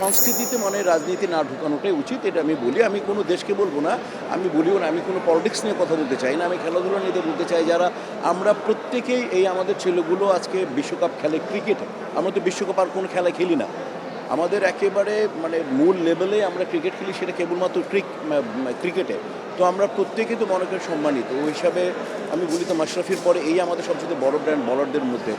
সংস্কৃতিতে মানে রাজনীতি না ঢুকানোটাই উচিত, এটা আমি বলি। আমি কোনো দেশকে বলবো না, আমি বলিও না, আমি কোনো পলিটিক্স নিয়ে কথা বলতে চাই না, আমি খেলাধুলা নিয়ে বলতে চাই। যারা আমরা প্রত্যেকেই এই আমাদের ছেলেগুলো আজকে বিশ্বকাপ খেলে ক্রিকেটে, আমরা তো বিশ্বকাপ আর কোনো খেলা খেলি না। আমাদের একেবারে মানে মূল লেভেলে আমরা ক্রিকেট খেলি, সেটা কেবলমাত্র ক্রিকেটে। তো আমরা প্রত্যেকেই তো মনে করি সম্মানিত। ওই হিসাবে আমি বলি তো মাশরাফির পরে এই আমাদের সবচেয়ে বড় ব্র্যান্ড বলারদের মধ্যে।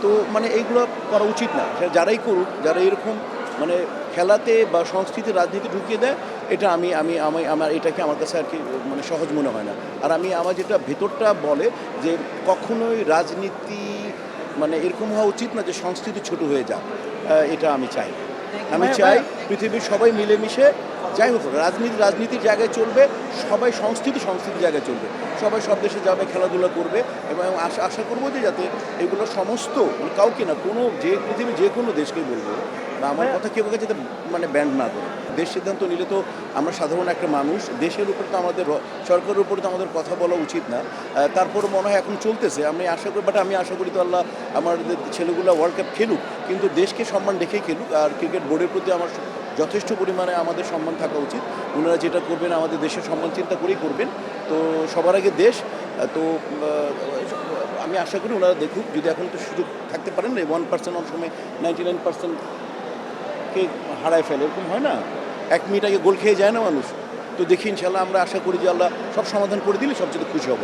তো মানে এইগুলো করা উচিত না। যারাই করুক, যারা এরকম মানে খেলাতে বা সংস্কৃতি রাজনীতি ঢুকিয়ে দেয়, এটা আমি আমি আমি আমার এটাকে আমার কাছে আর কি মানে সহজ মনে হয় না। আর আমার যেটা ভেতরটা বলে যে কখনোই রাজনীতি মানে এরকম হওয়া উচিত না যে সংস্কৃতি ছোট হয়ে যাক। এটা আমি চাই না। আমি চাই পৃথিবীর সবাই মিলেমিশে, যাই হোক রাজনীতির জায়গায় চলবে, সবাই সংস্কৃতির জায়গায় চলবে, সবাই সব দেশে যাবে, খেলাধুলা করবে। এবং আশা করবো যে যাতে এগুলো সমস্ত মানে কাউকে না, কোনো পৃথিবীর যে কোনো দেশকেই বলবো বা আমার কথা কেউ যাতে মানে ব্যান্ড না করে। দেশ সিদ্ধান্ত নিলে তো আমরা সাধারণ একটা মানুষ, দেশের উপর তো আমাদের সরকারের উপর তো আমাদের কথা বলা উচিত না। তারপর মনে হয় এখন চলতেছে, আমি আশা করি, বাট আমি আশা করি তো আল্লাহ আমাদের ছেলেগুলো ওয়ার্ল্ড কাপ খেলুক, কিন্তু দেশকে সম্মান রেখেই খেলুক। আর ক্রিকেট বোর্ডের প্রতি আমার যথেষ্ট পরিমাণে আমাদের সম্মান থাকা উচিত। ওনারা যেটা করবেন আমাদের দেশের সম্মান চিন্তা করেই করবেন। তো সবার আগে দেশ। তো আমি আশা করি ওনারা দেখুক, যদি এখন তো সুযোগ থাকতে পারেন না, 1% অনেক সময় 99%কে হারায় ফেলে, এরকম হয় না, 1 মিনিট আগে গোল খেয়ে যায় না মানুষ। তো দেখি ইনশাল্লাহ, আমরা আশা করি যে আল্লাহ সব সমাধান করে দিলে সবচেয়ে খুশি হব।